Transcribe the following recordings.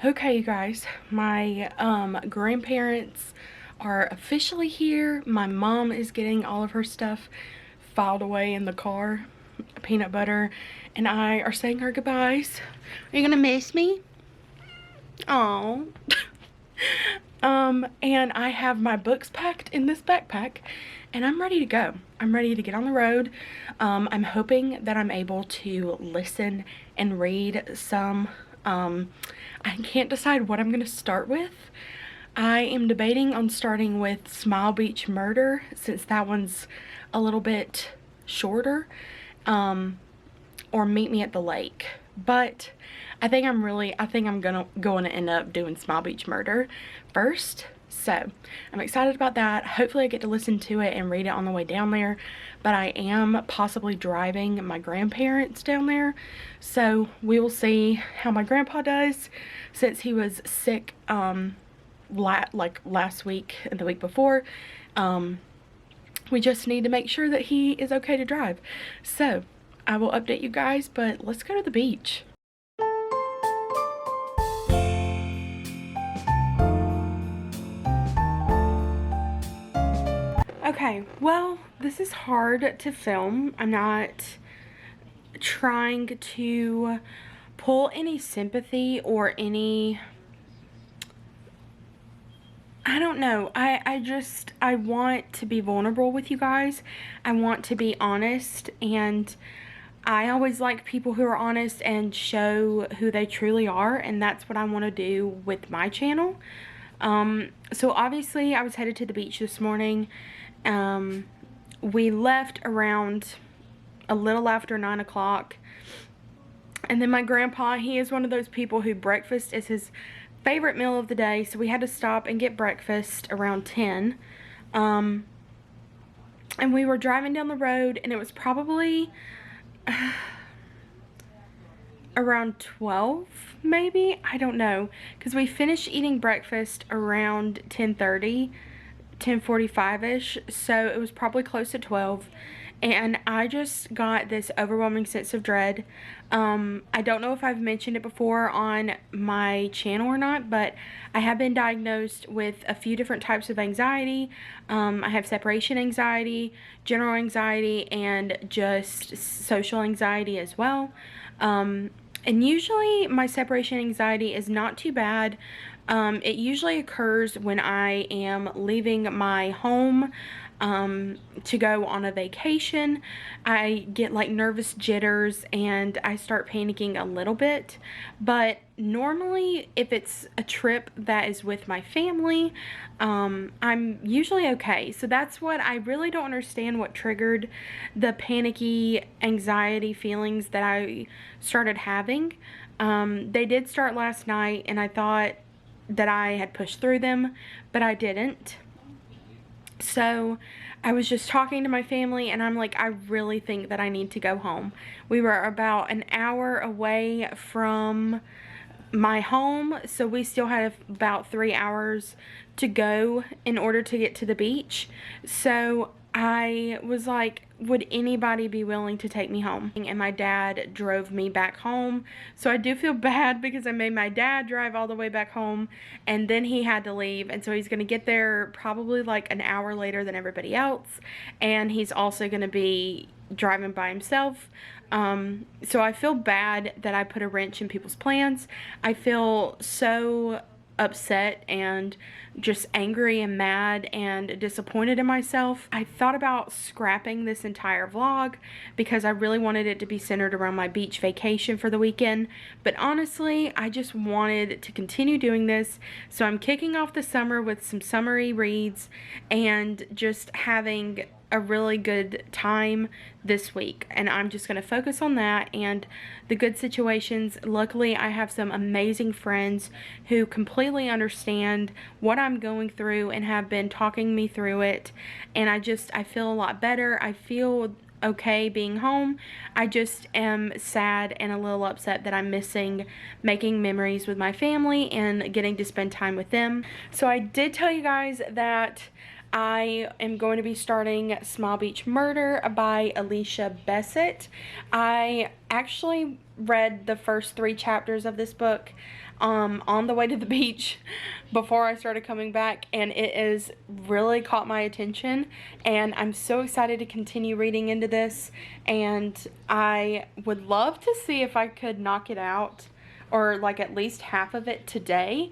Okay, you guys, my grandparents are officially here. My mom is getting all of her stuff filed away in the car. Peanut Butter and I are saying our goodbyes. Are you gonna miss me? Oh. And I have my books packed in this backpack and I'm ready to go. I'm ready to get on the road. I'm hoping that I'm able to listen and read some. I can't decide what I'm going to start with. I am debating on starting with Smile Beach Murder since that one's a little bit shorter, or Meet Me at the Lake. But I think I'm going to end up doing Smile Beach Murder first. So I'm excited about that. Hopefully I get to listen to it and read it on the way down there. But I am possibly driving my grandparents down there. So we will see how my grandpa does since he was sick like last week and the week before. We just need to make sure that he is okay to drive. So I will update you guys, but let's go to the beach. Okay, well, this is hard to film. I'm not trying to pull any sympathy or any, I don't know. I want to be vulnerable with you guys. I want to be honest, and I always like people who are honest and show who they truly are, and that's what I want to do with my channel. So obviously I was headed to the beach this morning. We left around a little after 9 o'clock, and then my grandpa, he is one of those people who breakfast is his favorite meal of the day, so we had to stop and get breakfast around 10. And we were driving down the road, and it was probably around 12 maybe, I don't know, because we finished eating breakfast around 10:30, 10:45ish, so it was probably close to 12, and I just got this overwhelming sense of dread. I don't know if I've mentioned it before on my channel or not, but I have been diagnosed with a few different types of anxiety. I have separation anxiety, general anxiety, and just social anxiety as well. And usually my separation anxiety is not too bad. It usually occurs when I am leaving my home to go on a vacation. I get like nervous jitters and I start panicking a little bit, but normally if it's a trip that is with my family, I'm usually okay. So that's what I really don't understand, what triggered the panicky anxiety feelings that I started having. They did start last night, and I thought that I had pushed through them, but I didn't. So I was just talking to my family, and I'm like, I really think that I need to go home. We were about an hour away from my home, so we still had about 3 hours to go in order to get to the beach. So I was like, would anybody be willing to take me home? And my dad drove me back home. So I do feel bad because I made my dad drive all the way back home, and then he had to leave. And so he's going to get there probably like an hour later than everybody else. And he's also going to be driving by himself. So I feel bad that I put a wrench in people's plans. I feel so upset and just angry and mad and disappointed in myself. I thought about scrapping this entire vlog because I really wanted it to be centered around my beach vacation for the weekend, but honestly I just wanted to continue doing this. So I'm kicking off the summer with some summery reads and just having a really good time this week, and I'm just going to focus on that and the good situations. Luckily I have some amazing friends who completely understand what I'm going through and have been talking me through it, and I feel a lot better. I feel okay being home. I just am sad and a little upset that I'm missing making memories with my family and getting to spend time with them. So I did tell you guys that I am going to be starting Smile Beach Murder by Alicia Bessette. I actually read the first 3 chapters of this book on the way to the beach before I started coming back, and it has really caught my attention, and I'm so excited to continue reading into this, and I would love to see if I could knock it out, or like at least half of it today.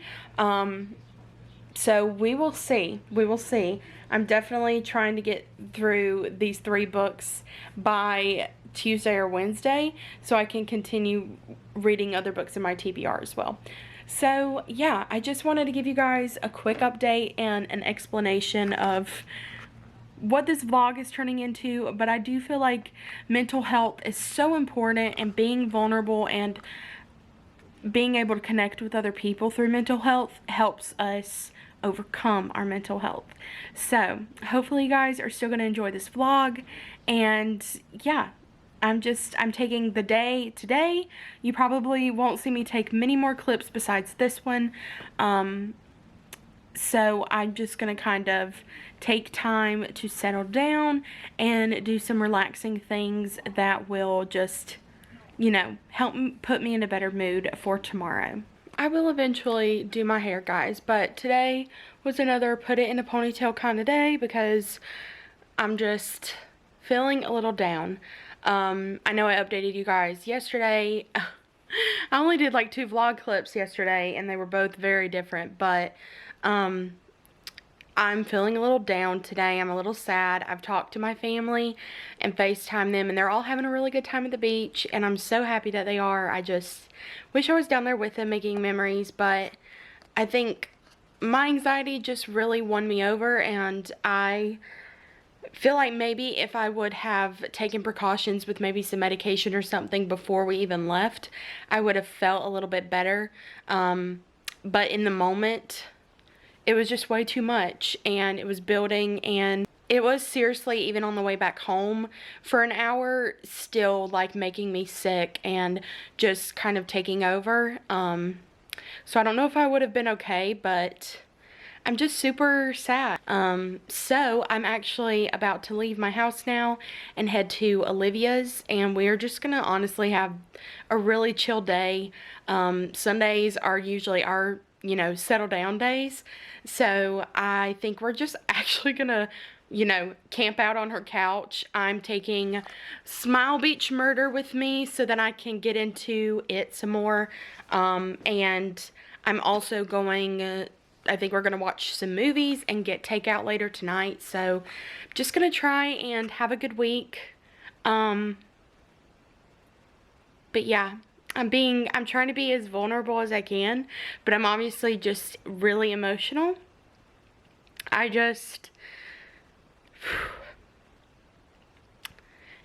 So we will see. We will see. I'm definitely trying to get through these 3 books by Tuesday or Wednesday so I can continue reading other books in my TBR as well. So yeah, I just wanted to give you guys a quick update and an explanation of what this vlog is turning into, but I do feel like mental health is so important, and being vulnerable and being able to connect with other people through mental health helps us overcome our mental health. So hopefully you guys are still going to enjoy this vlog, and yeah, I'm taking the day today. You probably won't see me take many more clips besides this one, so I'm just gonna kind of take time to settle down and do some relaxing things that will just, you know, help put me in a better mood for tomorrow. I will eventually do my hair, guys, but today was another put it in a ponytail kind of day because I'm just feeling a little down. I know I updated you guys yesterday. I only did like 2 vlog clips yesterday, and they were both very different, but I'm feeling a little down today. I'm a little sad. I've talked to my family and FaceTime them, and they're all having a really good time at the beach, and I'm so happy that they are. I just wish I was down there with them making memories, but I think my anxiety just really won me over, and I feel like maybe if I would have taken precautions with maybe some medication or something before we even left, I would have felt a little bit better. But in the moment, it was just way too much, and it was building, and it was seriously, even on the way back home for an hour, still like making me sick and just kind of taking over. So I don't know if I would have been okay, but I'm just super sad. So I'm actually about to leave my house now and head to Olivia's, and we're just gonna honestly have a really chill day. Sundays are usually our, you know, settle down days, so I think we're just actually gonna, you know, camp out on her couch. I'm taking Smile Beach Murder with me so that I can get into it some more, and I'm also going, I think we're going to watch some movies and get takeout later tonight. So just going to try and have a good week. But yeah, I'm trying to be as vulnerable as I can, but I'm obviously just really emotional.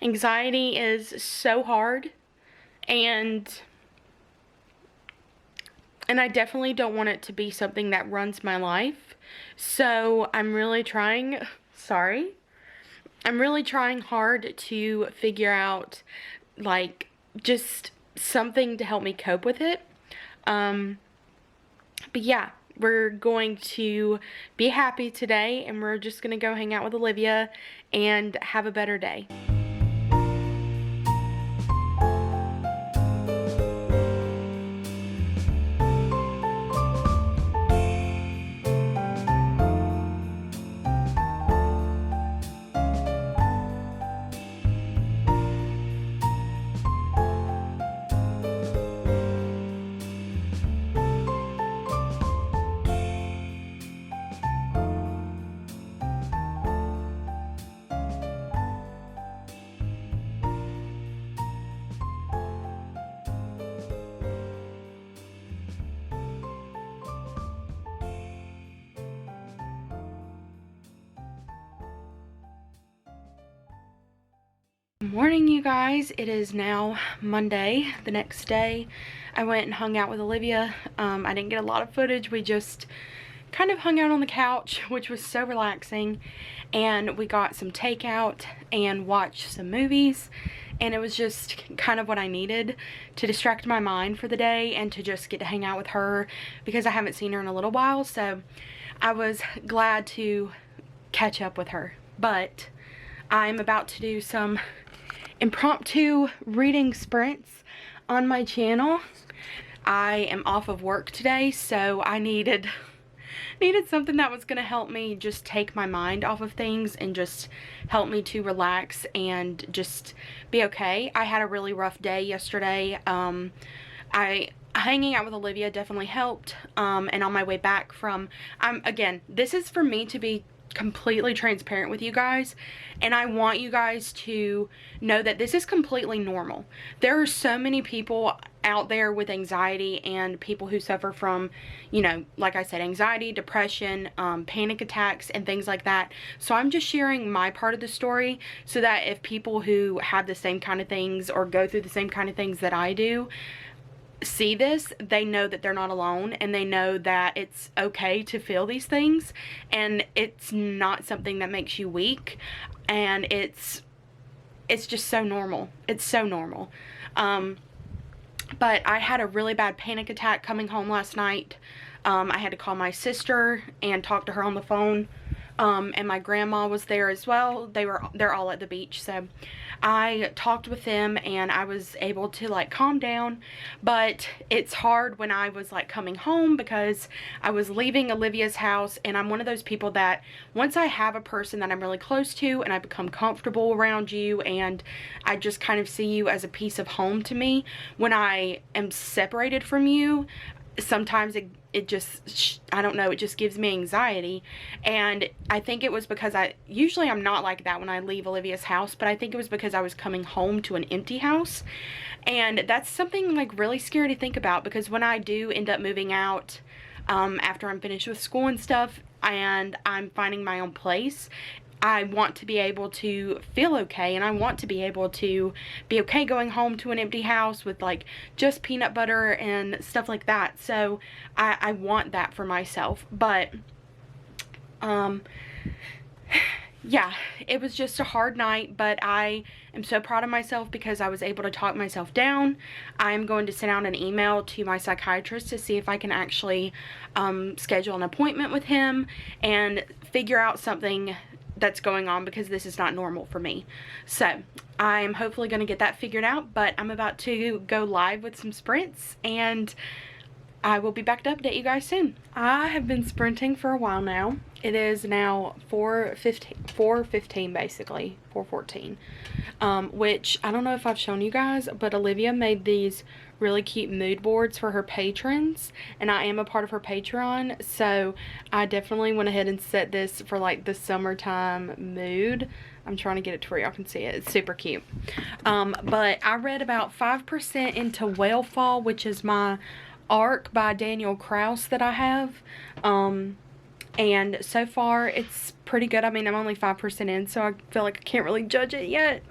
Anxiety is so hard, and I definitely don't want it to be something that runs my life. So I'm really trying, I'm really trying hard to figure out, like, just something to help me cope with it. But yeah, we're going to be happy today, and we're just going to go hang out with Olivia and have a better day. Good morning, you guys. It is now Monday, the next day. I went and hung out with Olivia. I didn't get a lot of footage. We just kind of hung out on the couch, which was so relaxing, and we got some takeout and watched some movies, and it was just kind of what I needed to distract my mind for the day and to just get to hang out with her because I haven't seen her in a little while. So I was glad to catch up with her. But I'm about to do some impromptu reading sprints on my channel. I am off of work today, so I needed something that was going to help me just take my mind off of things and just help me to relax and just be okay. I had a really rough day yesterday. Hanging out with Olivia definitely helped, and on my way back from, again, this is for me to be completely transparent with you guys, and I want you guys to know that this is completely normal. There are so many people out there with anxiety and people who suffer from, you know, like I said, anxiety, depression, panic attacks and things like that. So I'm just sharing my part of the story so that if people who have the same kind of things or go through the same kind of things that I do see this, they know that they're not alone, and they know that it's okay to feel these things, and it's not something that makes you weak, and it's just so normal. It's so normal. But I had a really bad panic attack coming home last night. I had to call my sister and talk to her on the phone, and my grandma was there as well. They're all at the beach, so I talked with them and I was able to like calm down. But it's hard when I was like coming home because I was leaving Olivia's house, and I'm one of those people that once I have a person that I'm really close to and I become comfortable around you and I just kind of see you as a piece of home to me, when I am separated from you, sometimes it just, I don't know, it just gives me anxiety. And I think it was because usually I'm not like that when I leave Olivia's house, but I think it was because I was coming home to an empty house. And that's something like really scary to think about, because when I do end up moving out, after I'm finished with school and stuff and I'm finding my own place, I want to be able to feel okay, and I want to be able to be okay going home to an empty house with like just peanut butter and stuff like that. So I want that for myself. But yeah, it was just a hard night, but I am so proud of myself because I was able to talk myself down. I'm going to send out an email to my psychiatrist to see if I can actually schedule an appointment with him and figure out something that's going on, because this is not normal for me. So I'm hopefully going to get that figured out, but I'm about to go live with some sprints and I will be back to update you guys soon. I have been sprinting for a while now. It is now 4:15 basically, 4:14, which I don't know if I've shown you guys, but Olivia made these really cute mood boards for her patrons, and I am a part of her Patreon, so I definitely went ahead and set this for like the summertime mood. I'm trying to get it to where y'all can see it. It's super cute. But I read about 5% into Whalefall, which is my arc by Daniel Krauss that I have, and so far it's pretty good. I mean, I'm only 5% in, so I feel like I can't really judge it yet.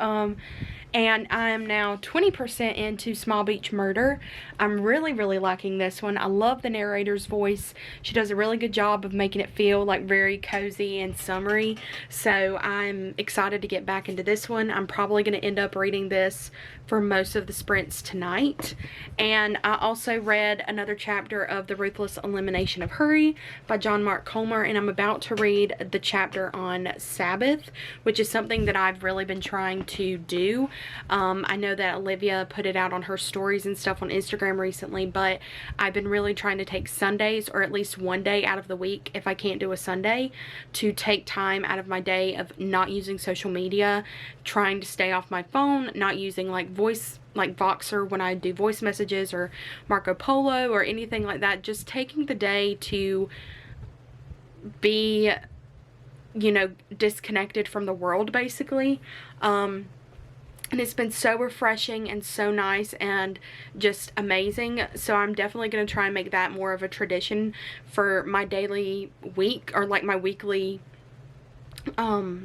And I am now 20% into Small Beach Murder. I'm really liking this one. I love the narrator's voice. She does a really good job of making it feel like very cozy and summery. So I'm excited to get back into this one. I'm probably going to end up reading this for most of the sprints tonight. And I also read another chapter of The Ruthless Elimination of Hurry by John Mark Comer, and I'm about to read the chapter on Sabbath, which is something that I've really been trying to do. I know that Olivia put it out on her stories and stuff on Instagram recently, but I've been really trying to take Sundays, or at least one day out of the week if I can't do a Sunday, to take time out of my day of not using social media, trying to stay off my phone, not using like Voxer when I do voice messages or Marco Polo or anything like that. Just taking the day to be, you know, disconnected from the world basically. And it's been so refreshing and so nice and just amazing. So I'm definitely going to try and make that more of a tradition for my daily week, or like my weekly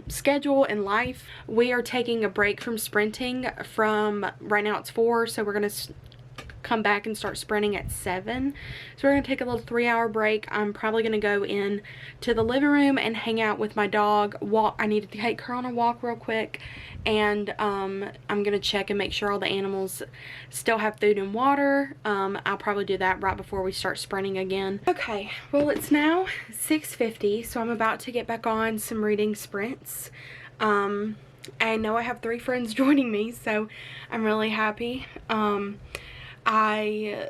schedule in life. We are taking a break from sprinting from, right now it's 4, so we're going to come back and start sprinting at 7. So we're going to take a little 3-hour break. I'm probably going to go in to the living room and hang out with my dog. I need to take her on a walk real quick, and I'm going to check and make sure all the animals still have food and water. I'll probably do that right before we start sprinting again. Okay, well it's now 6:50, so I'm about to get back on some reading sprints. I know I have 3 friends joining me, so I'm really happy. I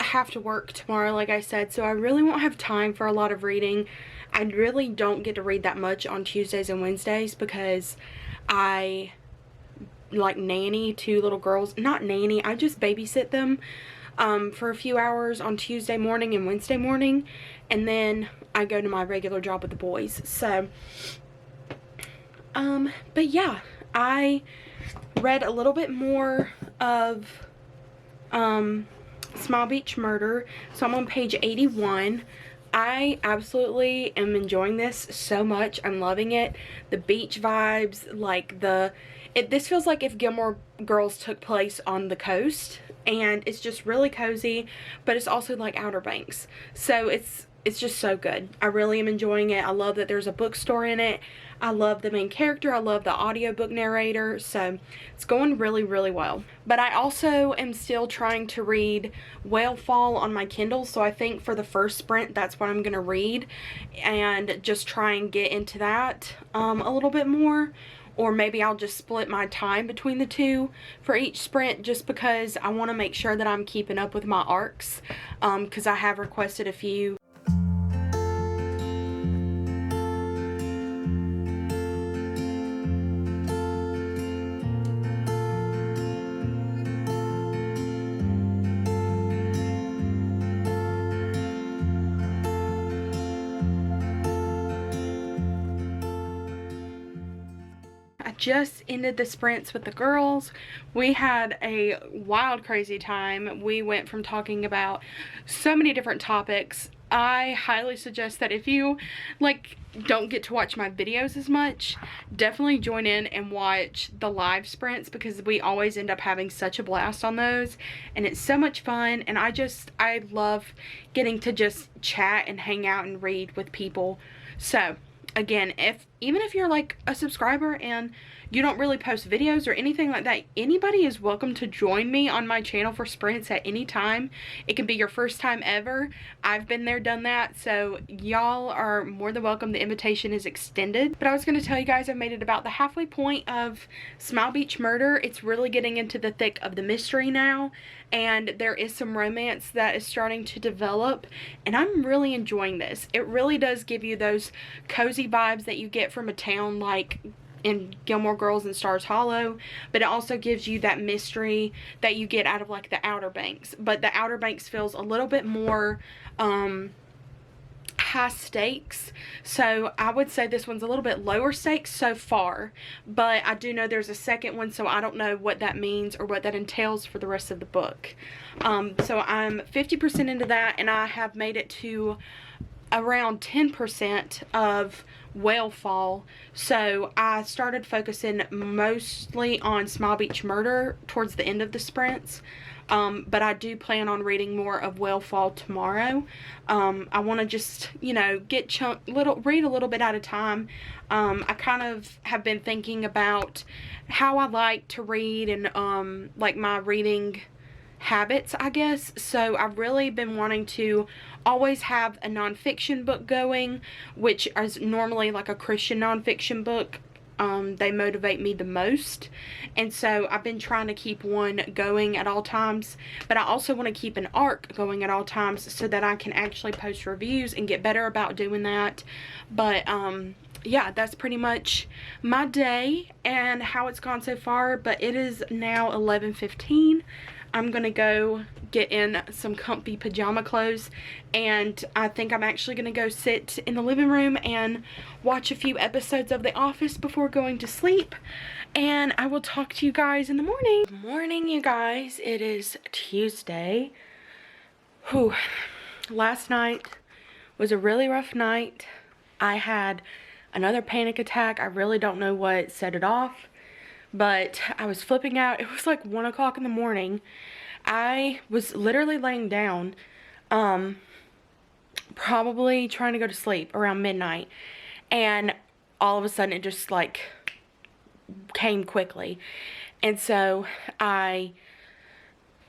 have to work tomorrow, like I said, so I really won't have time for a lot of reading. I really don't get to read that much on Tuesdays and Wednesdays because I like nanny 2 little girls. Not nanny, I just babysit them for a few hours on Tuesday morning and Wednesday morning, and then I go to my regular job with the boys. So but yeah, I read a little bit more of Small Beach Murder, so I'm on page 81. I absolutely am enjoying this so much. I'm loving it. The beach vibes, like this feels like if Gilmore Girls took place on the coast, and it's just really cozy, but it's also like Outer Banks. So it's just so good. I really am enjoying it. I love that there's a bookstore in it. I love the main character. I love the audiobook narrator. So it's going really, really well. But I also am still trying to read Whalefall on my Kindle. So I think for the first sprint, that's what I'm going to read. And just try and get into that a little bit more. Or maybe I'll just split my time between the two for each sprint, just because I want to make sure that I'm keeping up with my arcs. Because I have requested a few. Just ended the sprints with the girls. We had a wild, crazy time. We went from talking about so many different topics. I highly suggest that if you don't get to watch my videos as much, definitely join in and watch the live sprints, because we always end up having such a blast on those, and it's so much fun. And I love getting to just chat and hang out and read with people. So again, even if you're like a subscriber and you don't really post videos or anything like that, anybody is welcome to join me on my channel for sprints at any time. It can be your first time ever. I've been there, done that, so y'all are more than welcome. The invitation is extended. But I was going to tell you guys, I've made it about the halfway point of Small Beach Murder. It's really getting into the thick of the mystery now, and there is some romance that is starting to develop, and I'm really enjoying this. It really does give you those cozy vibes that you get from a town like in Gilmore Girls and Stars Hollow, but it also gives you that mystery that you get out of like the Outer Banks. But the Outer Banks feels a little bit more high stakes, so I would say this one's a little bit lower stakes so far, but I do know there's a second one, so I don't know what that means or what that entails for the rest of the book. So I'm 50% into that, and I have made it to around 10% of Whalefall. So I started focusing mostly on Small Beach Murder towards the end of the sprints. But I do plan on reading more of Whalefall tomorrow. I want to just, read a little bit at a time. I kind of have been thinking about how I like to read and like my reading habits, I guess. So I've really been wanting to always have a nonfiction book going, which is normally like a Christian nonfiction book. They motivate me the most, and so I've been trying to keep one going at all times, but I also want to keep an arc going at all times so that I can actually post reviews and get better about doing that. But yeah, that's pretty much my day and how it's gone so far. But it is now 11:15. I'm gonna go get in some comfy pajama clothes, and I think I'm actually gonna go sit in the living room and watch a few episodes of The Office before going to sleep, and I will talk to you guys in the morning. Good morning, you guys. It is Tuesday. Whew. Last night was a really rough night. I had another panic attack. I really don't know what set it off, but I was flipping out. It was like 1 o'clock in the morning. I was literally laying down, probably trying to go to sleep around midnight, and all of a sudden it just like came quickly. And so I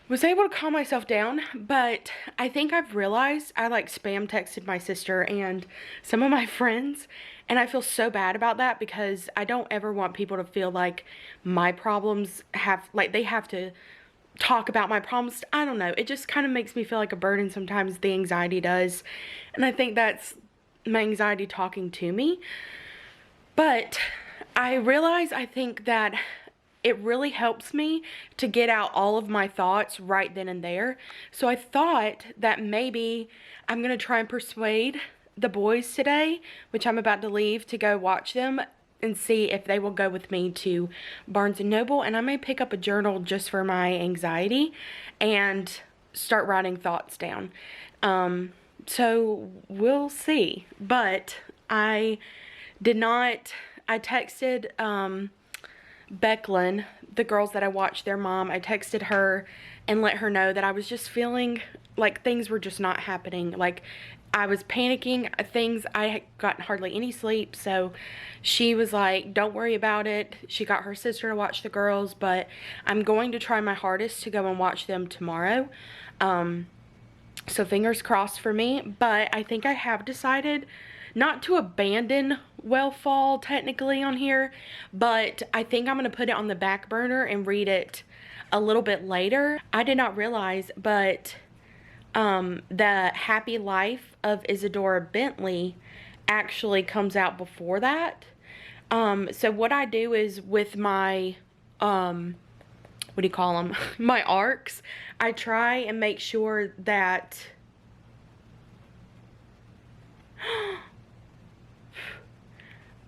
was able to calm myself down, but I think I've realized I like spam texted my sister and some of my friends, and I feel so bad about that because I don't ever want people to feel like my problems have, like they have to talk about my problems. I don't know. It just kind of makes me feel like a burden sometimes, the anxiety does. And I think that's my anxiety talking to me. But I realize, I think that it really helps me to get out all of my thoughts right then and there. So I thought that maybe I'm going to try and persuade the boys today, which I'm about to leave to go watch them, and see if they will go with me to Barnes & Noble. And I may pick up a journal just for my anxiety and start writing thoughts down. So we'll see. But I texted Becklin, the girls that I watched their mom, I texted her and let her know that I was just feeling like things were just not happening. Like, I was panicking things. I had gotten hardly any sleep, so she was like, don't worry about it. She got her sister to watch the girls, but I'm going to try my hardest to go and watch them tomorrow. So fingers crossed for me. But I think I have decided not to abandon Whalefall technically on here, but I think I'm going to put it on the back burner and read it a little bit later. I did not realize, but the Happy Life of Isadora Bentley actually comes out before that. So what I do is with my, what do you call them? My arcs, I try and make sure that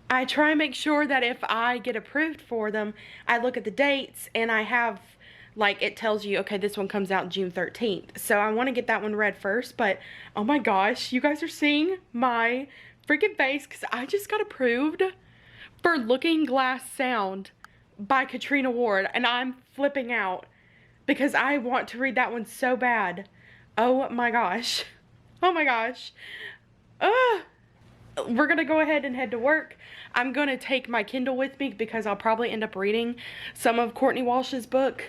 if I get approved for them, I look at the dates and I have, like, it tells you, okay, this one comes out June 13th. So I want to get that one read first. But, oh my gosh, you guys are seeing my freaking face because I just got approved for Looking Glass Sound by Katrina Ward. And I'm flipping out because I want to read that one so bad. Oh my gosh. Oh my gosh. We're going to go ahead and head to work. I'm going to take my Kindle with me because I'll probably end up reading some of Courtney Walsh's book.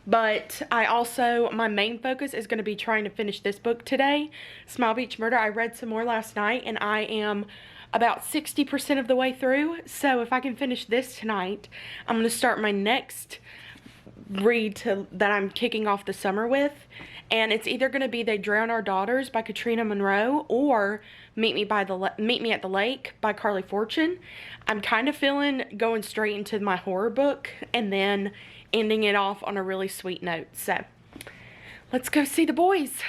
But my main focus is going to be trying to finish this book today, Smile Beach Murder. I read some more last night and I am about 60% of the way through. So if I can finish this tonight, I'm going to start my next read that I'm kicking off the summer with. And it's either going to be They Drown Our Daughters by Katrina Monroe or Meet Me at the Lake by Carly Fortune. I'm kind of feeling going straight into my horror book and then ending it off on a really sweet note. So let's go see the boys.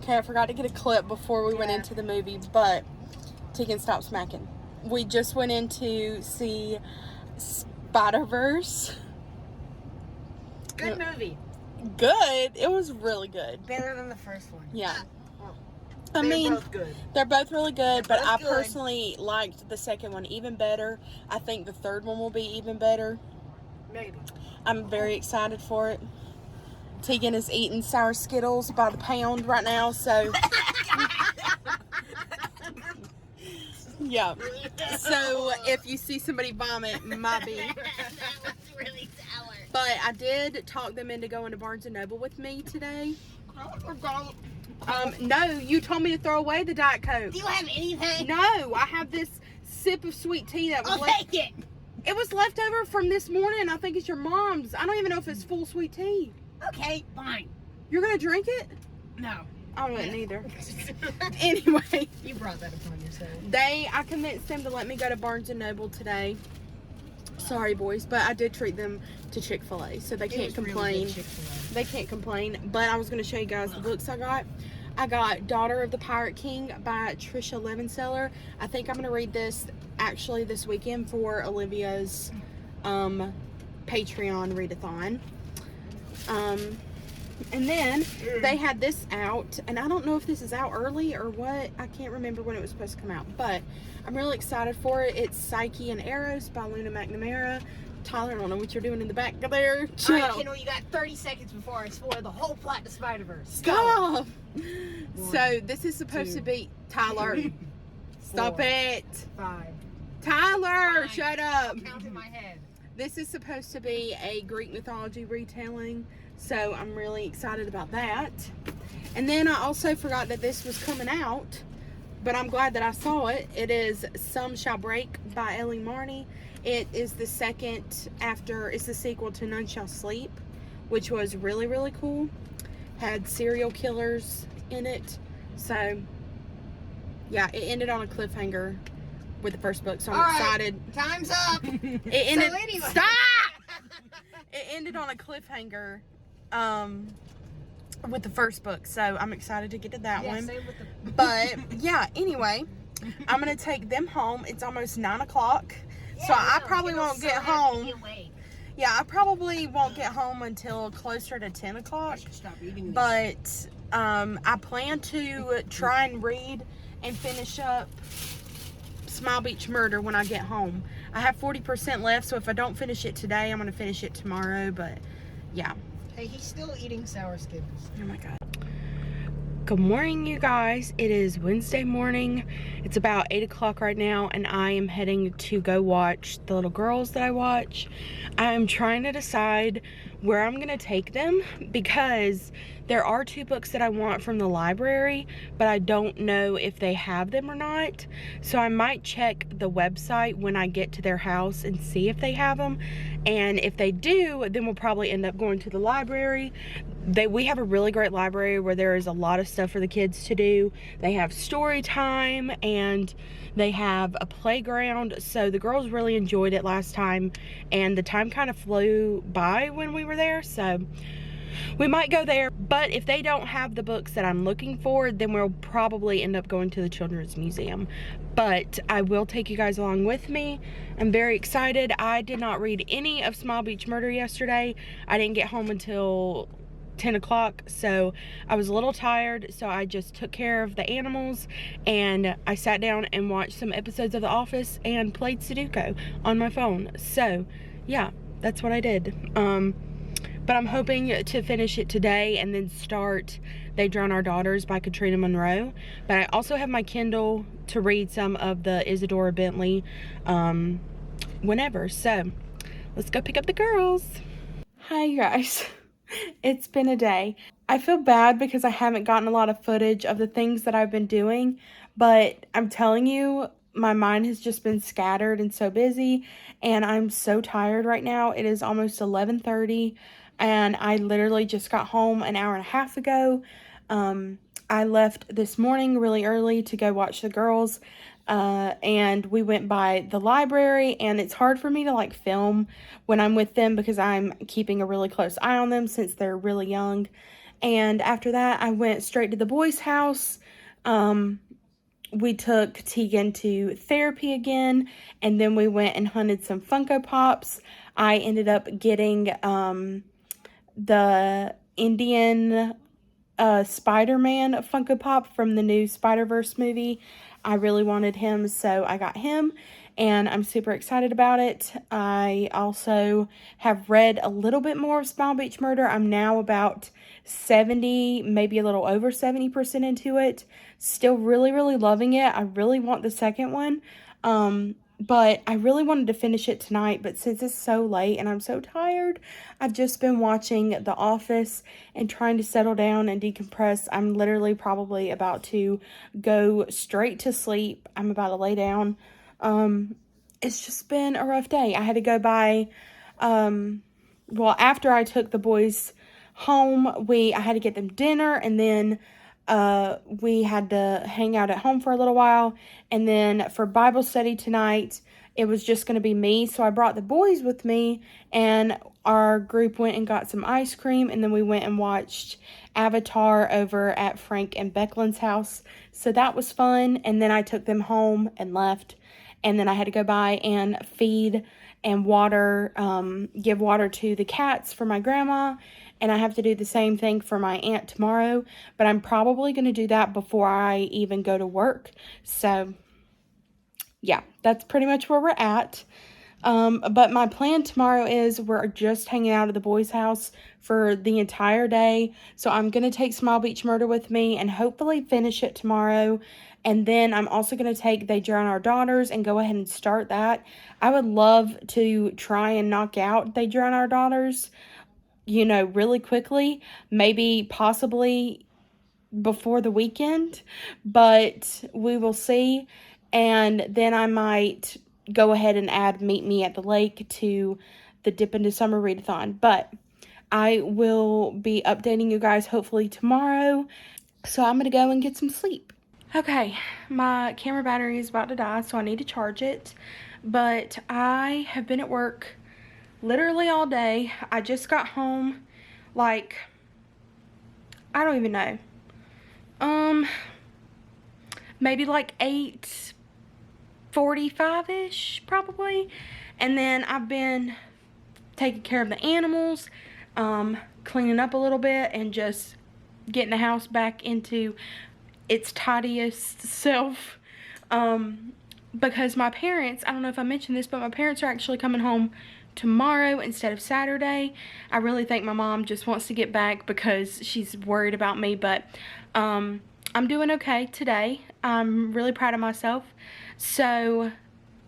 Okay, I forgot to get a clip before we went into the movie, but Tegan, stop smacking. We just went in to see Spider-Verse. Good movie. Good. It was really good. Better than the first one. Yeah. They're both good. They're both really good, but I personally liked the second one even better. I think the third one will be even better. Maybe. I'm very excited for it. Tegan is eating sour Skittles by the pound right now, so yeah. So if you see somebody vomit, it might be. That was really sour. But I did talk them into going to Barnes & Noble with me today. No, you told me to throw away the Diet Coke. Do you have anything? No, I have this sip of sweet tea that was I'll take it. It was left over from this morning. I think it's your mom's. I don't even know if it's full sweet tea. Okay, fine. You're gonna drink it? No. I wouldn't either. Anyway. You brought that upon yourself. I convinced them to let me go to Barnes & Noble today. Sorry, boys, but I did treat them to Chick-fil-A, so they can't complain. Really They can't complain. But I was going to show you guys the books I got. I got Daughter of the Pirate King by Tricia Levenseller. I think I'm going to read this actually this weekend for Olivia's Patreon readathon. And then they had this out, and I don't know if this is out early or what. I can't remember when it was supposed to come out, but I'm really excited for it. It's Psyche and Eros by Luna McNamara. Tyler, I don't know what you're doing in the back there. All right, Kendall, you got 30 seconds before I spoil the whole plot to Spider-Verse. Stop! One, So this is supposed to be Tyler. Stop 4, it. 5. Tyler, Fine. shut up. Count in my head. This is supposed to be a Greek mythology retelling, so I'm really excited about that. And then I also forgot that this was coming out, but I'm glad that I saw it. It is Some Shall Break by Ellie Marney. It is the it's the sequel to None Shall Sleep, which was really, really cool. Had serial killers in it. So, yeah, it ended on a cliffhanger with the first book, so I'm excited. Time's up. It ended. So anyway. Stop! It ended on a cliffhanger with the first book, so I'm excited to get to that one. Same with the... But, yeah, anyway, I'm going to take them home. It's almost 9 o'clock. So I probably won't get home. Yeah, I probably won't get home until closer to 10 o'clock. Stop eating this. But I plan to try and read and finish up Smile Beach Murder when I get home. I have 40% left, so if I don't finish it today, I'm going to finish it tomorrow. But yeah. Hey, he's still eating sour skittles. Oh my god. Good morning, you guys. It is Wednesday morning. It's about 8 o'clock right now, and I am heading to go watch the little girls that I watch. I'm trying to decide where I'm gonna take them because there are 2 books that I want from the library, but I don't know if they have them or not. So I might check the website when I get to their house and see if they have them. And if they do, then we'll probably end up going to the library. We have a really great library where there is a lot of stuff for the kids to do. They have story time and they have a playground. So the girls really enjoyed it last time, and the time kind of flew by when we were there. So we might go there, but if they don't have the books that I'm looking for, then we'll probably end up going to the Children's Museum. But I will take you guys along with me. I'm very excited. I did not read any of Smile Beach Murder yesterday. I didn't get home until 10 o'clock, so I was a little tired, so I just took care of the animals and I sat down and watched some episodes of The Office and played Sudoku on my phone. So yeah, that's what I did. But I'm hoping to finish it today and then start They Drown Our Daughters by Katrina Monroe. But I also have my Kindle to read some of the Isadora Bentley whenever. So let's go pick up the girls. Hi guys. It's been a day. I feel bad because I haven't gotten a lot of footage of the things that I've been doing, but I'm telling you, my mind has just been scattered and so busy, and I'm so tired right now. It is almost 11:30, and I literally just got home an hour and a half ago. I left this morning really early to go watch the girls, and we went by the library, and it's hard for me to like film when I'm with them because I'm keeping a really close eye on them since they're really young. And after that, I went straight to the boys' house. We took Tegan to therapy again, and then we went and hunted some Funko Pops. I ended up getting the Indian Spiderman Funko Pop from the new Spider-Verse movie. I really wanted him, so I got him, and I'm super excited about it. I also have read a little bit more of Smile Beach Murder. I'm now about 70, maybe a little over 70% into it. Still really, really loving it. I really want the second one, but I really wanted to finish it tonight, but since it's so late and I'm so tired, I've just been watching The Office and trying to settle down and decompress. I'm literally probably about to go straight to sleep. I'm about to lay down. It's just been a rough day. I had to go by, well, after I took the boys home, I had to get them dinner, and then we had to hang out at home for a little while, and then for Bible study tonight, it was just going to be me, so I brought the boys with me, and our group went and got some ice cream, and then we went and watched Avatar over at Frank and Becklin's house, so that was fun. And then I took them home and left, and then I had to go by and feed and water, give water to the cats for my grandma, and I have to do the same thing for my aunt tomorrow, but I'm probably going to do that before I even go to work. So yeah, that's pretty much where we're at. But my plan tomorrow is we're just hanging out at the boys' house for the entire day. So I'm going to take Small Beach Murder with me and hopefully finish it tomorrow. And then I'm also going to take They Drown Our Daughters and go ahead and start that. I would love to try and knock out They Drown Our Daughters, you know, really quickly. Maybe possibly before the weekend, but we will see. And then I might go ahead and add Meet Me at the Lake to the Dip into Summer Readathon. But I will be updating you guys hopefully tomorrow. So I'm going to go and get some sleep. Okay, my camera battery is about to die, so I need to charge it. But I have been at work literally all day. I just got home, like, I don't even know. Maybe like 8:45-ish, probably. And then I've been taking care of the animals, cleaning up a little bit, and just getting the house back into its tidiest self. Because my parents, I don't know if I mentioned this, but my parents are actually coming home tomorrow instead of Saturday. I really think my mom just wants to get back because she's worried about me, but I'm doing okay today. I'm really proud of myself. So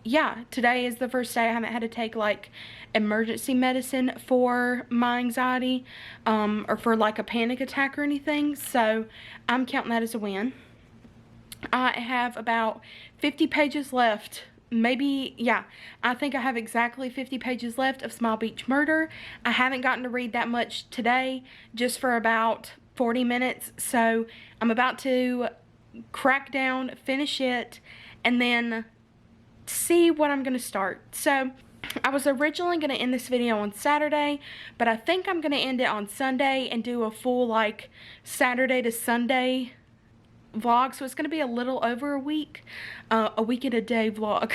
yeah, today is the first day I haven't had to take like emergency medicine for my anxiety, or for like a panic attack or anything. So I'm counting that as a win. I have about 50 pages left. Maybe, yeah, I think I have exactly 50 pages left of Small Beach Murder. I haven't gotten to read that much today, just for about 40 minutes. So I'm about to crack down, finish it, and then see what I'm going to start. So I was originally going to end this video on Saturday, but I think I'm going to end it on Sunday and do a full like Saturday to Sunday vlog. So it's going to be a little over a week and a day vlog.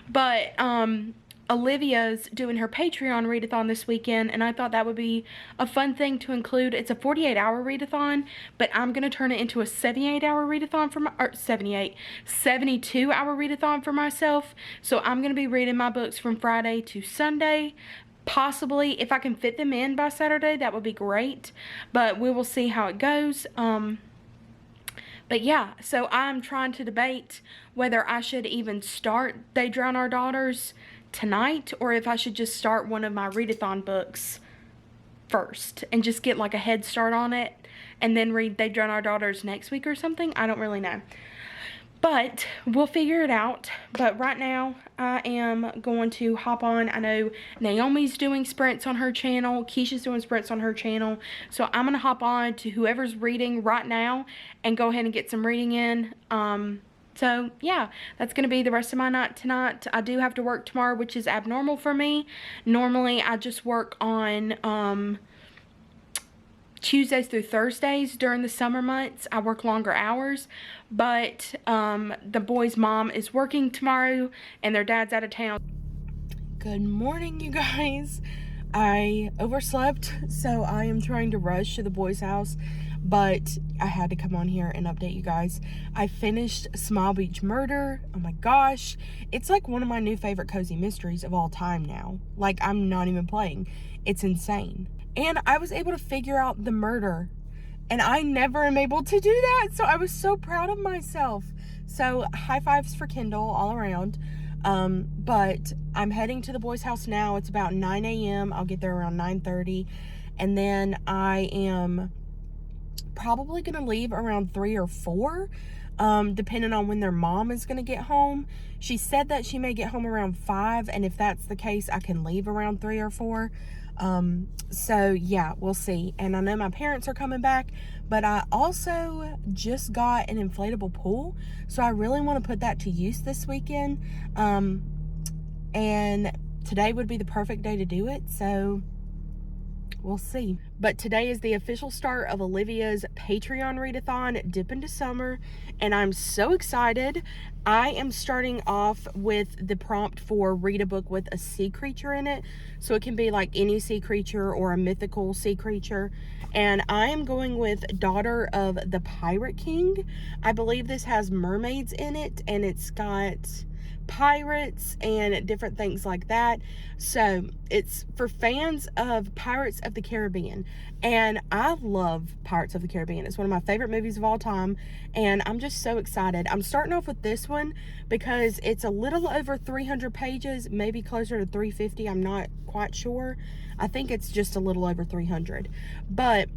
But Olivia's doing her Patreon readathon this weekend, and I thought that would be a fun thing to include. It's a 48-hour readathon, but I'm going to turn it into a 78-hour readathon for my, or 72-hour readathon for myself. So I'm going to be reading my books from Friday to Sunday. Possibly, if I can fit them in by Saturday, that would be great, but we will see how it goes. But yeah, so I'm trying to debate whether I should even start They Drown Our Daughters tonight, or if I should just start one of my readathon books first and just get like a head start on it and then read They Drown Our Daughters next week or something. I don't really know, but we'll figure it out. But right now I am going to hop on. I know Naomi's doing sprints on her channel, Keisha's doing sprints on her channel, so I'm gonna hop on to whoever's reading right now and go ahead and get some reading in. So yeah, that's going to be the rest of my night tonight. I do have to work tomorrow, which is abnormal for me. Normally I just work on Tuesdays through Thursdays during the summer months. I work longer hours, but the boys' mom is working tomorrow and their dad's out of town. Good morning, you guys. I overslept, so I am trying to rush to the boys' house, but I had to come on here and update you guys. I finished Small Beach Murder. Oh my gosh, it's like one of my new favorite cozy mysteries of all time now. Like, I'm not even playing. It's insane. And I was able to figure out the murder, and I never am able to do that, so I was so proud of myself. So high fives for Kendall all around. But I'm heading to the boys' house now. It's about 9 a.m. I'll get there around 9:30, and then I am probably gonna leave around 3 or 4, depending on when their mom is gonna get home. She said that she may get home around 5, and if that's the case, I can leave around 3 or 4. So yeah, we'll see. And I know my parents are coming back, but I also just got an inflatable pool, so I really want to put that to use this weekend. And today would be the perfect day to do it, so we'll see. But today is the official start of Olivia's Patreon readathon, Dip into Summer, and I'm so excited. I am starting off with the prompt for read a book with a sea creature in it, so it can be like any sea creature or a mythical sea creature, and I am going with Daughter of the Pirate King. I believe this has mermaids in it, and it's got pirates and different things like that. So it's for fans of Pirates of the Caribbean, and I love Pirates of the Caribbean. It's one of my favorite movies of all time, and I'm just so excited. I'm starting off with this one because it's a little over 300 pages, maybe closer to 350. I'm not quite sure. I think it's just a little over 300, but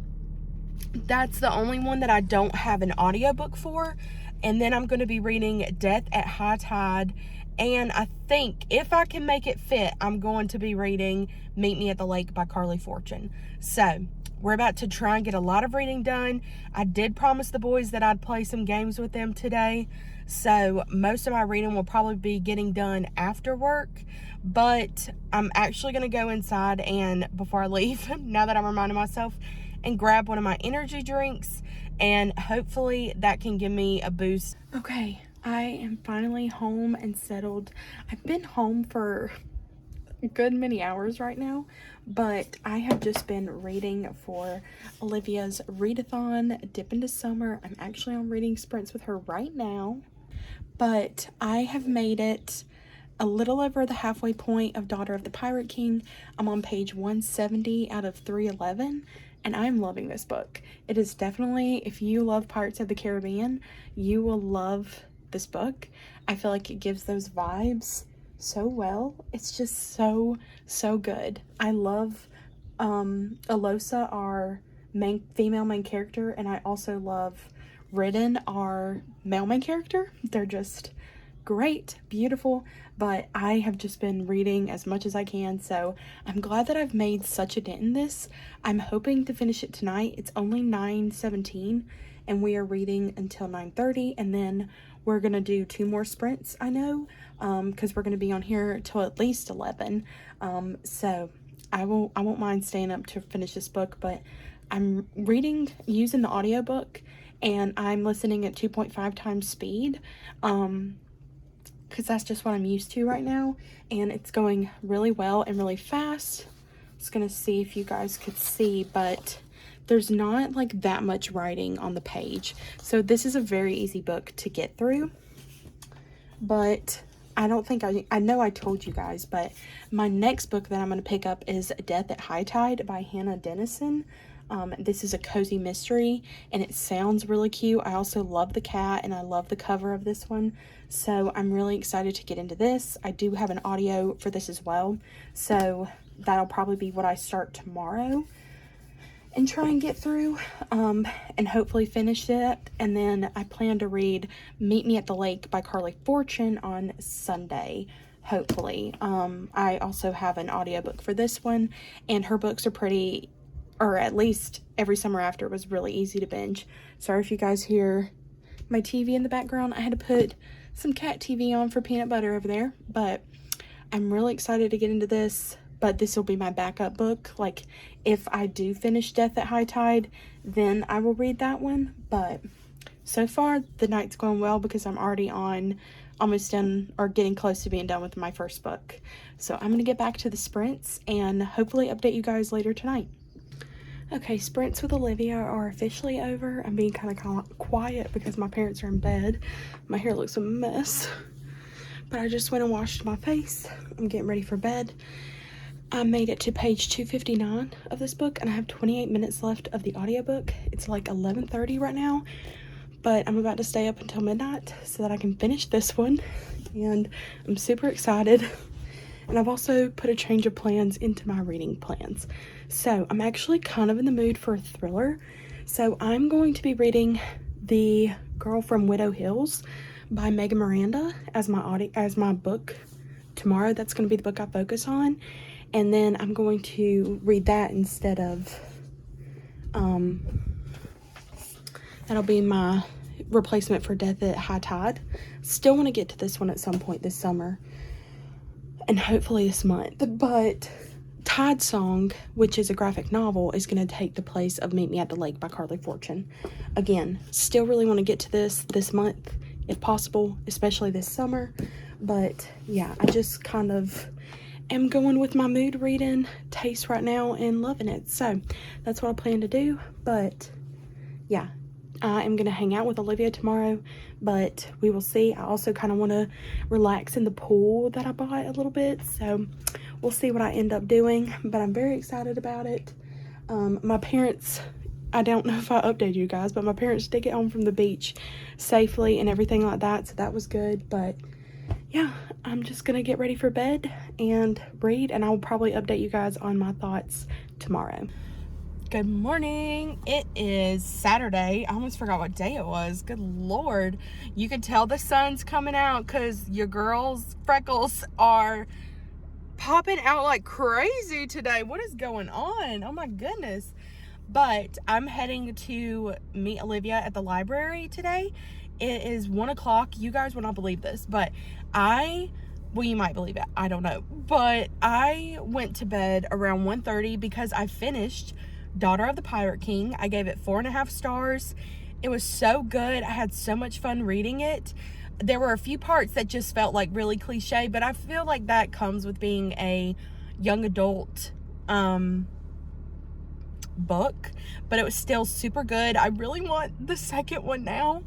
that's the only one that I don't have an audiobook for. And then I'm going to be reading Death at High Tide, and I think if I can make it fit, I'm going to be reading Meet Me at the Lake by Carly Fortune. So we're about to try and get a lot of reading done. I did promise the boys that I'd play some games with them today, so most of my reading will probably be getting done after work, but I'm actually going to go inside and, before I leave, now that I'm reminding myself, and grab one of my energy drinks, and hopefully that can give me a boost. Okay, I am finally home and settled. I've been home for a good many hours right now, but I have just been reading for Olivia's readathon, Dip into Summer. I'm actually on reading sprints with her right now, but I have made it a little over the halfway point of Daughter of the Pirate King. I'm on page 170 out of 311, and I'm loving this book. It is definitely, if you love Pirates of the Caribbean, you will love this book. I feel like it gives those vibes so well. It's just so good. I love Alosa, our female main character, and I also love Ridden, our male main character. They're just great, beautiful, but I have just been reading as much as I can, so I'm glad that I've made such a dent in this. I'm hoping to finish it tonight. It's only 9:17, and we are reading until 9:30, and then we're gonna do 2 more sprints, I know, because we're gonna be on here till at least 11, so I won't mind staying up to finish this book. But I'm reading using the audiobook, and I'm listening at 2.5 times speed, because that's just what I'm used to right now, and it's going really well and really fast. Just gonna see if you guys could see, but there's not like that much writing on the page, so this is a very easy book to get through. But I don't think I know I told you guys, but my next book that I'm going to pick up is Death at High Tide by Hannah Dennison. This is a cozy mystery, and it sounds really cute. I also love the cat, and I love the cover of this one, so I'm really excited to get into this. I do have an audio for this as well, so that'll probably be what I start tomorrow and try and get through, and hopefully finish it. And then I plan to read Meet Me at the Lake by Carly Fortune on Sunday, hopefully. I also have an audiobook for this one, and her books are pretty, or at least Every Summer After was really easy to binge. Sorry if you guys hear my TV in the background. I had to put some cat TV on for Peanut Butter over there, but I'm really excited to get into this. But this will be my backup book. Like, if I do finish Death at High Tide, then I will read that one. But so far, the night's going well because I'm already on, almost done, or getting close to being done with my first book. So I'm going to get back to the sprints and hopefully update you guys later tonight. Okay, sprints with Olivia are officially over. I'm being kind of quiet because my parents are in bed. My hair looks a mess, but I just went and washed my face. I'm getting ready for bed. I made it to page 259 of this book, and I have 28 minutes left of the audiobook. It's like 11:30 right now, but I'm about to stay up until midnight so that I can finish this one, and I'm super excited. And I've also put a change of plans into my reading plans. So I'm actually kind of in the mood for a thriller. So I'm going to be reading The Girl from Widow Hills by Megan Miranda as my book tomorrow. That's going to be the book I focus on. And then I'm going to read that instead of, that'll be my replacement for Death at High Tide. Still want to get to this one at some point this summer, and hopefully this month. But Tidesong, which is a graphic novel, is going to take the place of Meet Me at the Lake by Carly Fortune. Again, still really want to get to this month, if possible, especially this summer. But yeah, I just kind of am going with my mood reading taste right now and loving it. So that's what I plan to do. But yeah, I am going to hang out with Olivia tomorrow, but we will see. I also kind of want to relax in the pool that I bought a little bit, so we'll see what I end up doing, but I'm very excited about it. My parents, I don't know if I updated you guys, but my parents did get home from the beach safely and everything like that, so that was good. But yeah, I'm just going to get ready for bed and read, and I'll probably update you guys on my thoughts tomorrow. Good morning. It is Saturday. I almost forgot what day it was. Good Lord. You can tell the sun's coming out because your girl's freckles are popping out like crazy today. What is going on? Oh my goodness. But I'm heading to meet Olivia at the library today. It is 1 o'clock. You guys will not believe this, but well, you might believe it. I don't know. But I went to bed around 1:30 because I finished Daughter of the Pirate King. I gave it 4.5 stars. It was so good. I had so much fun reading it. There were a few parts that just felt like really cliche, but I feel like that comes with being a young adult book, but it was still super good. I really want the second one now,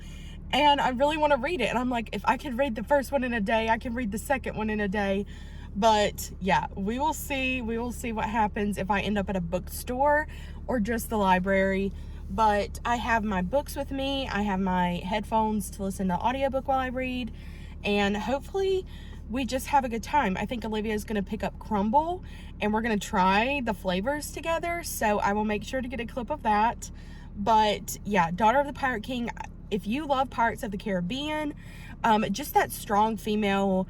and I really want to read it. And I'm like, if I could read the first one in a day, I can read the second one in a day. But yeah, we will see what happens if I end up at a bookstore or just the library. But I have my books with me. I have my headphones to listen to audiobook while I read, and hopefully we just have a good time. I think Olivia is going to pick up Crumble, and we're going to try the flavors together, so I will make sure to get a clip of that. But yeah, Daughter of the Pirate King, if you love Pirates of the Caribbean, just that strong female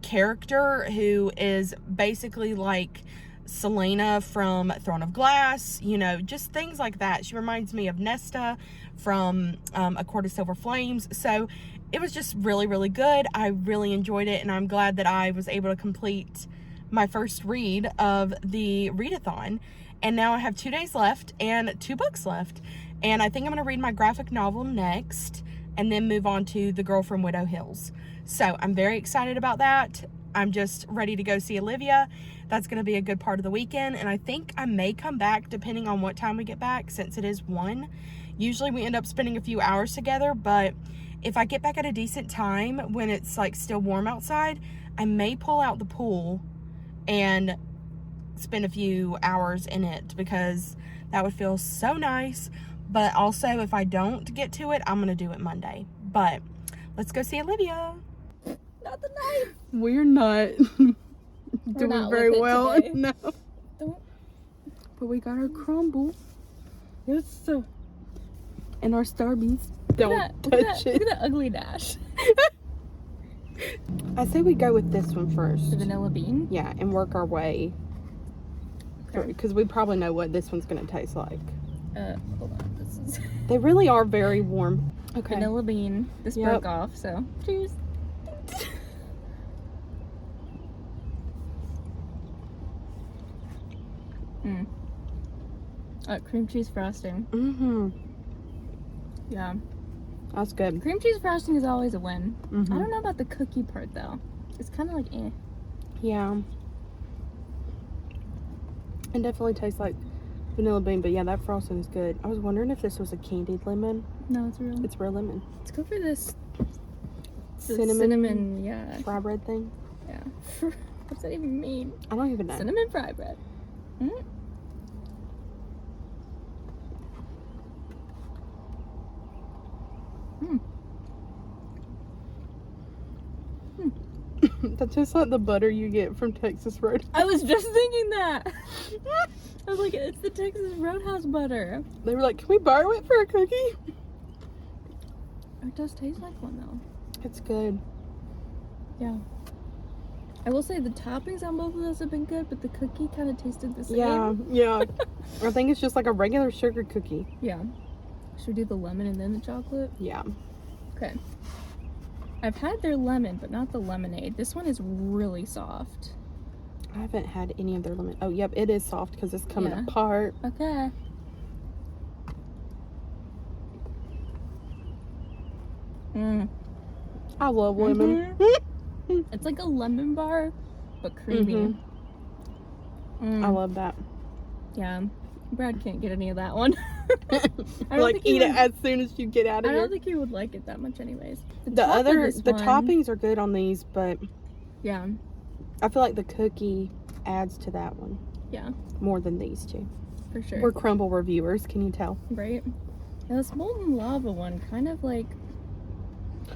character who is basically like Selena from Throne of Glass, you know, just things like that. She reminds me of Nesta from A Court of Silver Flames. So it was just really, really good. I really enjoyed it, and I'm glad that I was able to complete my first read of the Readathon. And now I have 2 days left and 2 books left. And I think I'm going to read my graphic novel next and then move on to The Girl from Widow Hills. So I'm very excited about that. I'm just ready to go see Olivia. That's going to be a good part of the weekend. And I think I may come back depending on what time we get back, since it is 1. Usually we end up spending a few hours together, but if I get back at a decent time when it's like still warm outside, I may pull out the pool and spend a few hours in it, because that would feel so nice. But also, if I don't get to it, I'm going to do it Monday. But let's go see Olivia. Not the knife. We're not doing very well. Today. No. Don't. But we got our Crumble. Yes. And our Starbies. Don't touch it. Look at that ugly dash. I say we go with this one first. The vanilla bean? Yeah, and work our way through, because we probably know what this one's going to taste like. Hold on. This is They really are very warm. Okay. vanilla bean. This broke off, so cheers. Cream cheese frosting. Mm-hmm. Yeah. That's good. Cream cheese frosting is always a win. Mm-hmm. I don't know about the cookie part, though. It's kind of like eh. Yeah. It definitely tastes like vanilla bean, but yeah, that frosting is good. I was wondering if this was a candied lemon. No, it's real. It's real lemon. Let's go for this Cinnamon, yeah. fry bread thing. Yeah. What's that even mean? I don't even know. Cinnamon fry bread. That's just like the butter you get from Texas Roadhouse. I was just thinking that. I was like, it's the Texas Roadhouse butter. They were like, can we borrow it for a cookie? It does taste like one, though. It's good. Yeah. I will say the toppings on both of those have been good, but the cookie kind of tasted the same. Yeah. I think it's just like a regular sugar cookie. Yeah. Should we do the lemon and then the chocolate? Yeah. Okay. I've had their lemon, but not the lemonade. This one is really soft. I haven't had any of their lemon. Oh, yep, it is soft because it's coming Yeah. apart. Okay. I love lemon. It's like a lemon bar, but creamy. I love that. Yeah. Brad can't get any of that one. I don't like eat it as soon as you get out of here. I don't think he would like it that much anyways. The toppings are good on these, but yeah, I feel like the cookie adds to that one. Yeah. More than these two. For sure. We're crumble reviewers, can you tell? Right. And this molten lava one kind of like...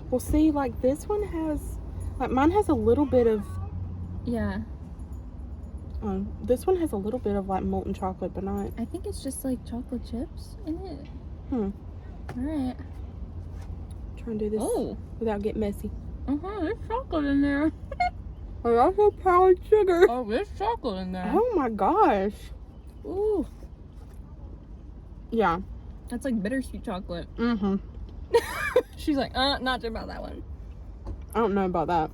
Well, see, like this one has... Like mine has a little bit of... Yeah. This one has a little bit of like molten chocolate, but not... I think it's just like chocolate chips in it. Alright. Try and do this without getting messy. There's chocolate in there. I also powdered sugar. Oh, there's chocolate in there. Oh my gosh. Ooh. Yeah. That's like bittersweet chocolate. She's like, not sure about that one. I don't know about that.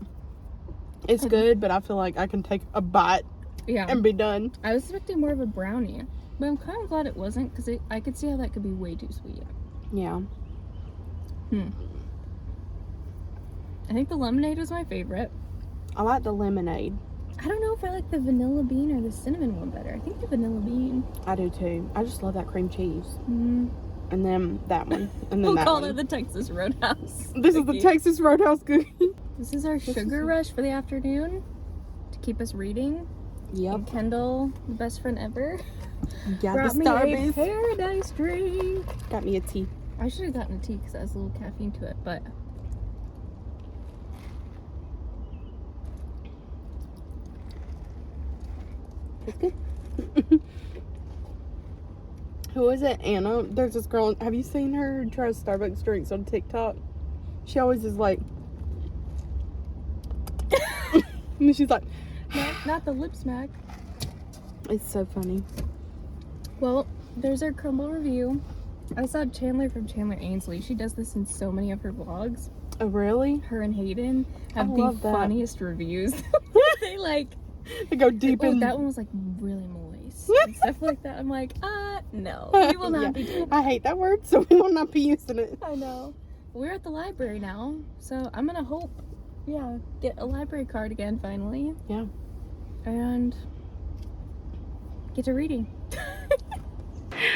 It's good, but I feel like I can take a bite and be done. I was expecting more of a brownie, but I'm kind of glad it wasn't because I could see how that could be way too sweet. Yeah. I think the lemonade was my favorite. I like the lemonade. I don't know if I like the vanilla bean or the cinnamon one better. I think the vanilla bean. I do too. I just love that cream cheese. And then that one. And then we'll call it the Texas Roadhouse. This is the Texas Roadhouse cookie. This is our sugar rush for the afternoon to keep us reading. Yep. And Kendall, the best friend ever, brought me a paradise drink. Got me a tea. I should have gotten a tea because it has a little caffeine to it, but... It's good. Who is it? Anna. There's this girl. Have you seen her try Starbucks drinks on TikTok? She always is like... and she's like... not the lip smack. It's so funny. Well, there's our crumble review. I saw Chandler from Chandler Ainsley. She does this in so many of her vlogs. Oh, really? Her and Hayden have the funniest reviews. They go deep in. That one was like really moist and stuff like that. I'm like, no, we will not be doing that. I hate that word, so we will not be using it. I know. We're at the library now, so I'm gonna hope, get a library card again finally. Yeah. And get to reading.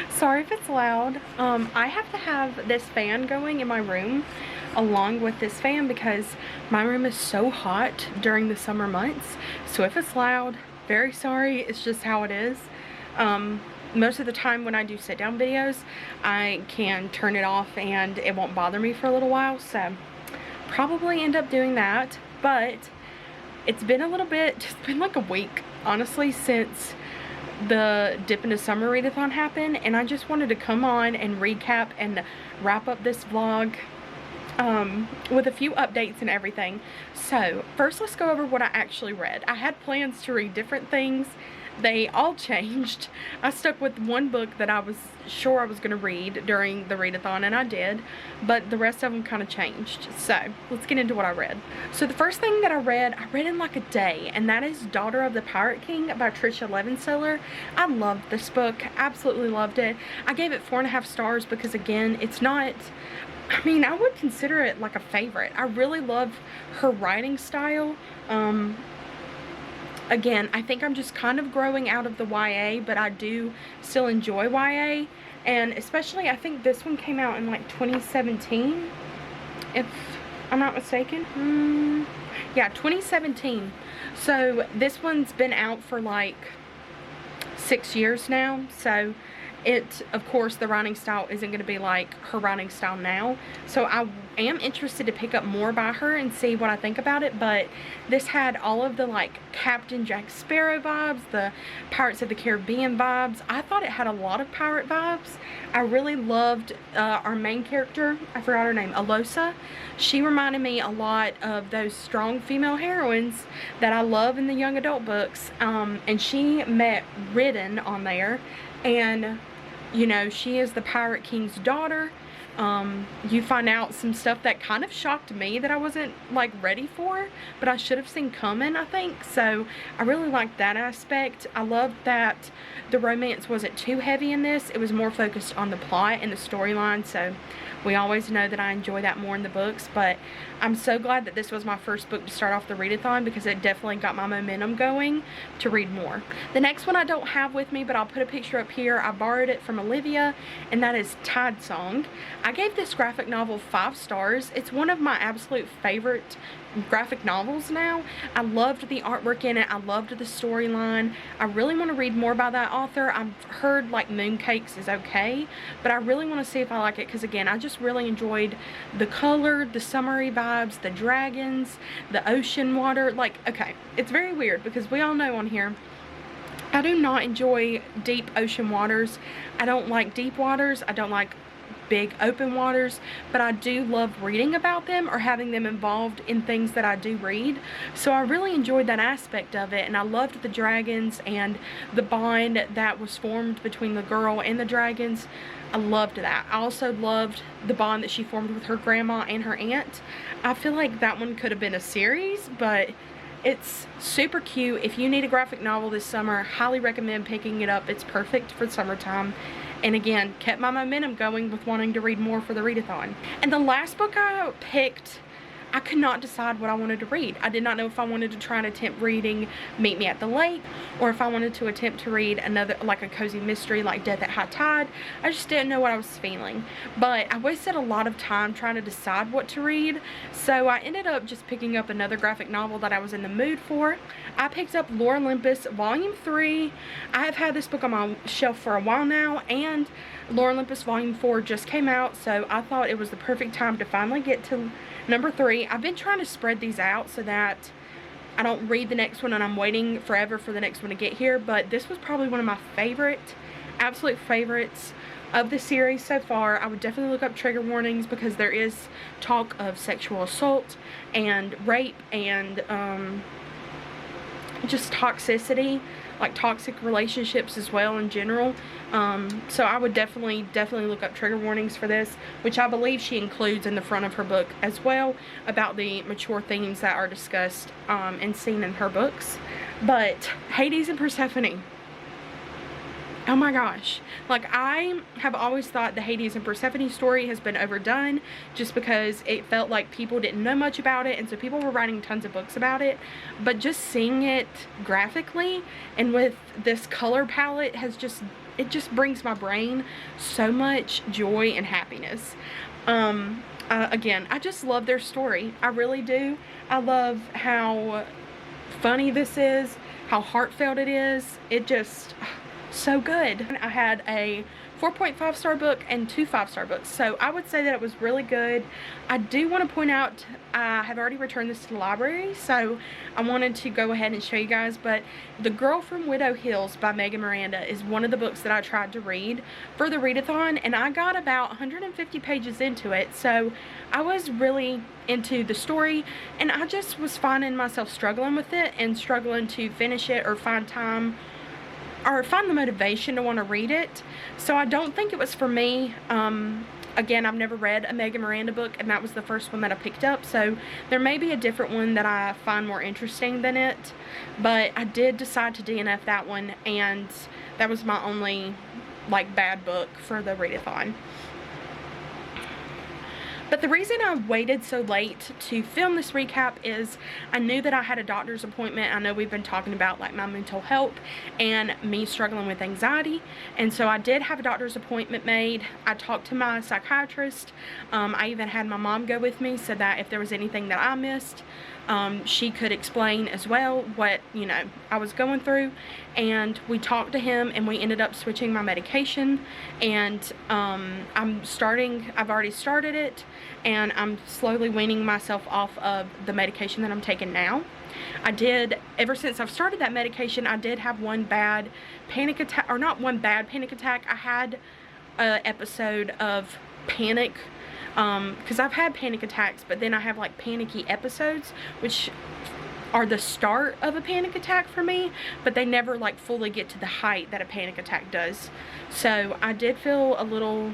Sorry if it's loud. I have to have this fan going in my room along with this fan because my room is so hot during the summer months. So if it's loud, very sorry. It's just how it is. Most of the time when I do sit down videos, I can turn it off and it won't bother me for a little while. So probably end up doing that. But it's been a little bit, it's been like a week, honestly, since the Dip into Summer Readathon happened, and I just wanted to come on and recap and wrap up this vlog with a few updates and everything. So first, let's go over what I actually read. I had plans to read different things. They all changed. I stuck with one book that I was sure I was going to read during the readathon, and I did, but the rest of them kind of changed. So let's get into what I read. So the first thing that I read in like a day, and that is Daughter of the Pirate King by Tricia Levenseller. I loved this book, absolutely loved it. I gave it 4.5 stars because, again, it's not, I mean, I would consider it like a favorite. I really love her writing style. Again, I think I'm just kind of growing out of the YA, but I do still enjoy YA. And especially, I think this one came out in like 2017, if I'm not mistaken. Yeah, 2017. So this one's been out for like 6 years now. So of course, the writing style isn't going to be like her writing style now. So I am interested to pick up more by her and see what I think about it. But this had all of the like Captain Jack Sparrow vibes, the Pirates of the Caribbean vibes. I thought it had a lot of pirate vibes. I really loved our main character. I forgot her name, Alicia. She reminded me a lot of those strong female heroines that I love in the young adult books. And she met Ridden on there. And you know, she is the Pirate King's daughter, You find out some stuff that kind of shocked me that I wasn't like ready for, but I should have seen coming, I think. So I really liked that aspect. I loved that the romance wasn't too heavy in this. It was more focused on the plot and the storyline, so we always know that I enjoy that more in the books, but I'm so glad that this was my first book to start off the readathon, because it definitely got my momentum going to read more. The next one I don't have with me, but I'll put a picture up here. I borrowed it from Olivia, and that is Tidesong. I gave this graphic novel 5 stars. It's one of my absolute favorite graphic novels now. I loved the artwork in it. I loved the storyline. I really want to read more about that author. I've heard like Mooncakes is okay, but I really want to see if I like it, because again, I just really enjoyed the color, the summery vibes, the dragons, the ocean water. Like, okay, it's very weird because we all know on here I do not enjoy deep ocean waters. I don't like deep waters. I don't like big open waters, but I do love reading about them or having them involved in things that I do read. So I really enjoyed that aspect of it, and I loved the dragons and the bond that was formed between the girl and the dragons. I loved that. I also loved the bond that she formed with her grandma and her aunt. I feel like that one could have been a series, but it's super cute. If you need a graphic novel this summer, highly recommend picking it up. It's perfect for summertime. And again, kept my momentum going with wanting to read more for the readathon. And the last book I picked, I could not decide what I wanted to read. I did not know if I wanted to try and attempt reading Meet Me at the Lake, or if I wanted to attempt to read another, like a cozy mystery like Death at High Tide. I just didn't know what I was feeling. But I wasted a lot of time trying to decide what to read, so I ended up just picking up another graphic novel that I was in the mood for. I picked up Lore Olympus Volume 3. I have had this book on my shelf for a while now, and Lore Olympus Volume 4 just came out, so I thought it was the perfect time to finally get to number 3. I've been trying to spread these out so that I don't read the next one and I'm waiting forever for the next one to get here, but this was probably one of my absolute favorites of the series so far. I would definitely look up trigger warnings, because there is talk of sexual assault and rape and just toxicity, like toxic relationships as well in general. So I would definitely look up trigger warnings for this, which I believe she includes in the front of her book as well, about the mature themes that are discussed and seen in her books. But Hades and Persephone, oh my gosh, like I have always thought the Hades and Persephone story has been overdone, just because it felt like people didn't know much about it, and so people were writing tons of books about it. But just seeing it graphically and with this color palette has it just brings my brain so much joy and happiness. Again, I just love their story. I really do. I love how funny this is, how heartfelt it is. It just, so good. I had a 4.5 star book and 2 5-star books, so I would say that it was really good. I do want to point out I have already returned this to the library, so I wanted to go ahead and show you guys, but The Girl from Widow Hills by Megan Miranda is one of the books that I tried to read for the readathon, and I got about 150 pages into it, so I was really into the story, and I just was finding myself struggling with it and struggling to finish it or find time or find the motivation to want to read it. So I don't think it was for me. Again, I've never read a Megan Miranda book, and that was the first one that I picked up, so there may be a different one that I find more interesting than it, but I did decide to DNF that one, and that was my only like bad book for the readathon. But the reason I waited so late to film this recap is I knew that I had a doctor's appointment. I know we've been talking about like my mental health and me struggling with anxiety, and so I did have a doctor's appointment made. I talked to my psychiatrist. I even had my mom go with me so that if there was anything that I missed, she could explain as well what, you know, I was going through. And we talked to him, and we ended up switching my medication, and I've already started it, and I'm slowly weaning myself off of the medication that I'm taking now. Ever since I've started that medication, I did have one bad panic attack, or not one bad panic attack. I had an episode of panic, because I've had panic attacks, but then I have like panicky episodes, which are the start of a panic attack for me, but they never like fully get to the height that a panic attack does. So I did feel a little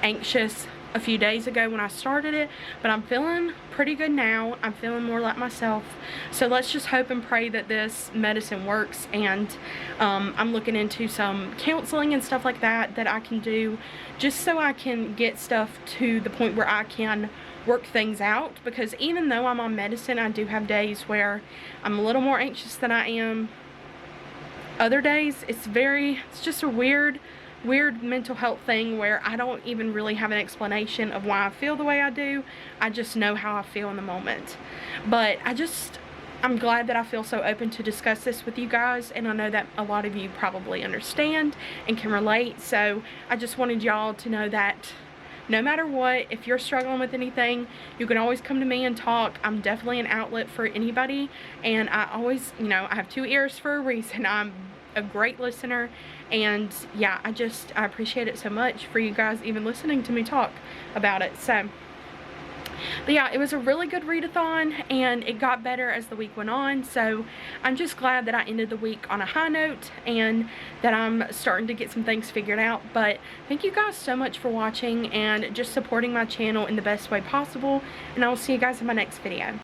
anxious a few days ago when I started it, but I'm feeling pretty good now. I'm feeling more like myself. So let's just hope and pray that this medicine works, and I'm looking into some counseling and stuff like that I can do, just so I can get stuff to the point where I can work things out, because even though I'm on medicine, I do have days where I'm a little more anxious than I am other days. It's just a weird mental health thing where I don't even really have an explanation of why I feel the way I do. I just know how I feel in the moment. But I'm glad that I feel so open to discuss this with you guys, and I know that a lot of you probably understand and can relate. So I just wanted y'all to know that no matter what, if you're struggling with anything, you can always come to me and talk. I'm definitely an outlet for anybody, and I always, you know, I have 2 ears for a reason. I'm a great listener, and yeah, I appreciate it so much for you guys even listening to me talk about it. So, but yeah, it was a really good readathon, and it got better as the week went on. So I'm just glad that I ended the week on a high note, and that I'm starting to get some things figured out. But thank you guys so much for watching and just supporting my channel in the best way possible, and I will see you guys in my next video.